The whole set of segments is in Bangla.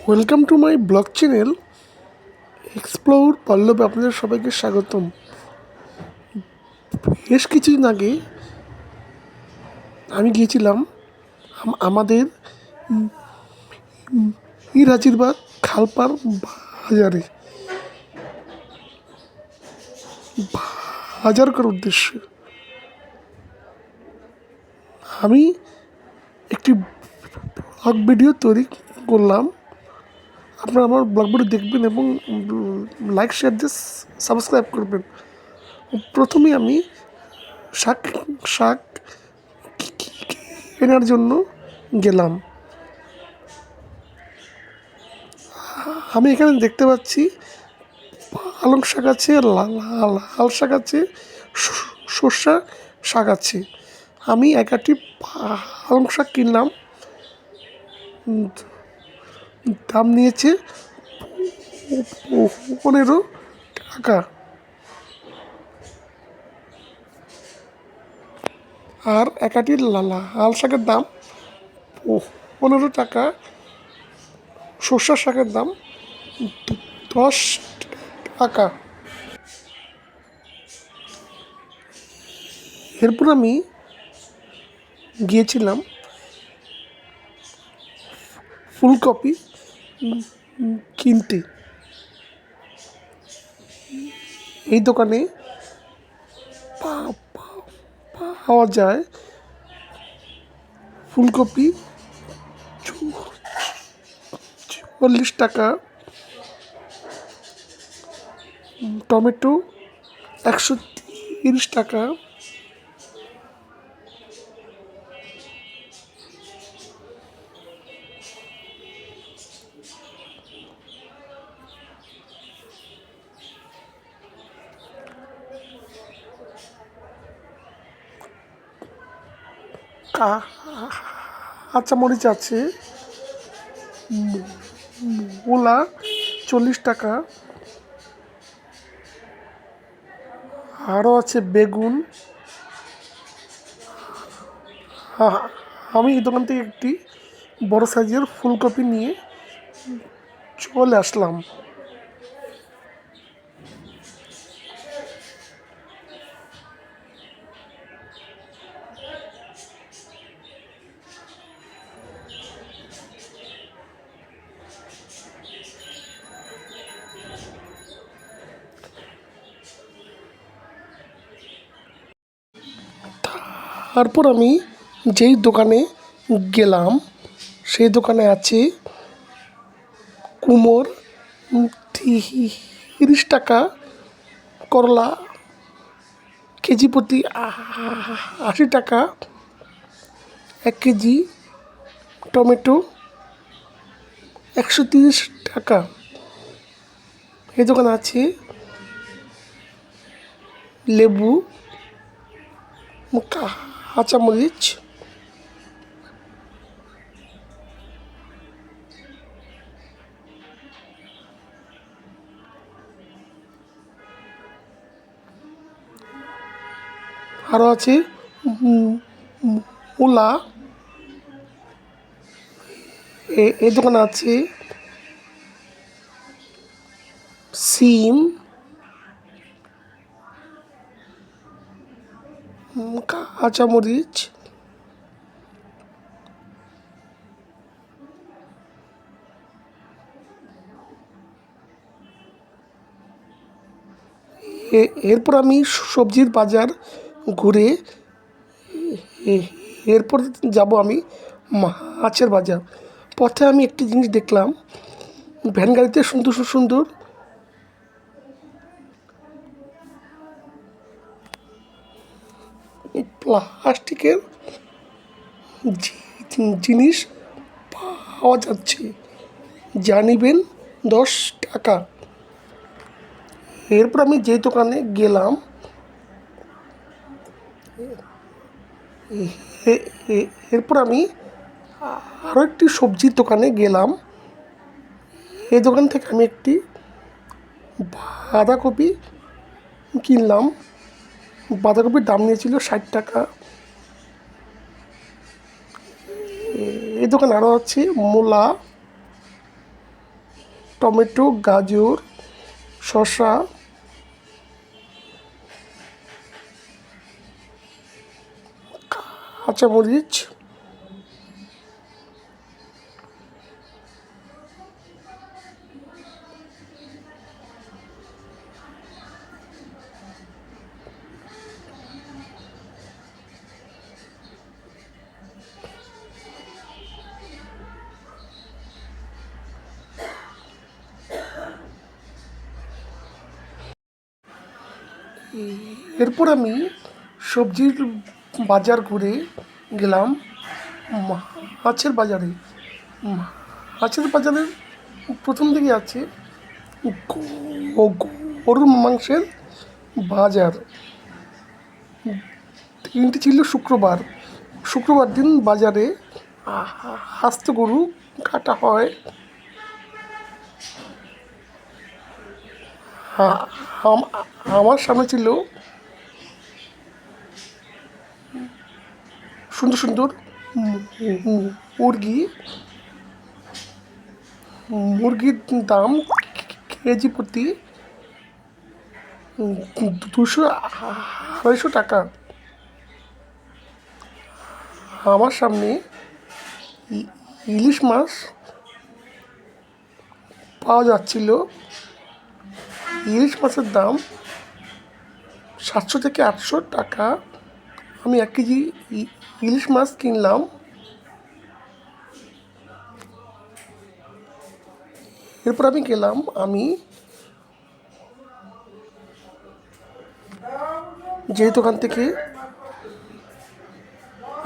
Welcome to my blog channel explore পল্লবে আপনাদের সবাইকে স্বাগতম। বেশ কিছুদিন আগে আমি গিয়েছিলাম আমাদের ইরাজিরবাগ খালপাড় বাজারে বাজার করার উদ্দেশ্যে। আমি একটি ব্লগ ভিডিও তৈরি করলাম। আপনারা আমার ব্লগ ভিডিও দেখবেন এবং লাইক শেয়ার দিয়ে সাবস্ক্রাইব করবেন। প্রথমে আমি শাক শাক কেনার জন্য গেলাম। আমি এখানে দেখতে পাচ্ছি পালং শাক আছে, লাল শাক আছে, সর্ষা শাক আছে। আমি একাটি পালং শাক কিনলাম, দাম নিয়েছে 15 টাকা। আর একাটি লাল শাকের দাম 15 টাকা। সর্ষা শাকের দাম 10 টাকা। এরপর আমি গিয়েছিলাম ফুলকপি কিনতে। এই দোকানে পাওয়া যায় ফুলকপি 40 টাকা, টমেটো 130 টাকা, কাঁচামরিচ আছে, মূলা 40 টাকা, আরও আছে বেগুন। আমি এই দোকান থেকে একটি বড় সাইজের ফুলকপি নিয়ে চলে আসলাম। তারপর আমি যেই দোকানে গেলাম সেই দোকানে আছে কুমড় 30 টাকা, করলা কেজি প্রতি 80 টাকা, 1 কেজি, টমেটো 130 টাকা। এই দোকানে আছে লেবু, কাঁচামরিচ, আরও আছে মূলা। এই দোকানে আছে সিম, কাঁচামরিচ, এরপর আমি সবজির বাজার ঘুরে এরপর যাব আমি মাছের বাজার। পথে আমি একটি জিনিস দেখলাম, ভ্যান গাড়িতে সুন্দর সুন্দর প্লাস্টিকের জিনিস পাওয়া যাচ্ছে, যা নিবেন 10 টাকা। এরপর আমি যে দোকানে গেলাম এরপর আমি আরও একটি সবজির দোকানে গেলাম। এই দোকান থেকে আমি একটি বাঁধাকপি কিনলাম। বাঁধাকপির দাম নিয়েছিল 60 টাকা। এই দোকানে আরও আছে মূলা, টমেটো, গাজর, শসা, কাঁচামরিচ, এরপর আমি সবজির বাজার ঘুরে গেলাম মাছের বাজারে। মাছের বাজারের প্রথম দিকে আছে গরুর মাংসের বাজার। দিনটি ছিল শুক্রবার। শুক্রবার দিন বাজারে আস্ত গরু কাটা হয়। আমার সামনে ছিল সুন্দর সুন্দর মুরগি। মুরগির দাম কেজি প্রতি 200-250 টাকা। আমার সামনে ইলিশ মাছ পাওয়া যাচ্ছিল। ইলিশ মাছের দাম 700 থেকে 800 টাকা। আমি 1 কেজি ইলিশ মাছ কিনলাম। এরপর আমি গেলাম যেই দোকান থেকে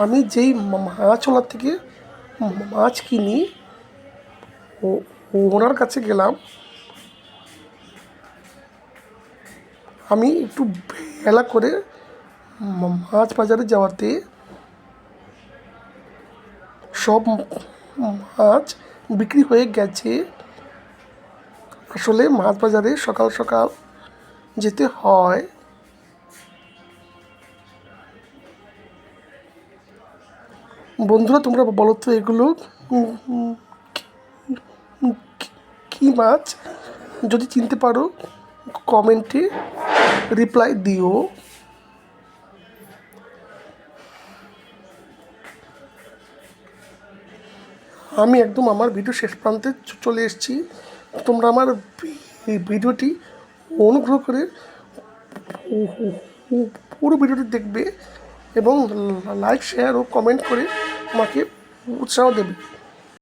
আমি যেই মাছওয়ালার থেকে মাছ কিনি ওনার কাছে গেলাম। আমি একটু বেলা করে মাছ বাজারে যাওয়াতে সব মাছ বিক্রি হয়ে গেছে। আসলে মাছ বাজারে সকাল সকাল যেতে হয়। বন্ধুরা, তোমরা বলো তো এগুলো কী মাছ? যদি চিনতে পারো কমেন্টে রিপ্লাই দিও। আমি একদম আমার ভিডিও শেষ প্রান্তে চলে এসেছি। তোমরা আমার এই ভিডিওটি অনুগ্রহ করে পুরো ভিডিওটি দেখবে এবং লাইক, শেয়ার ও কমেন্ট করে আমাকে উৎসাহ দেবে।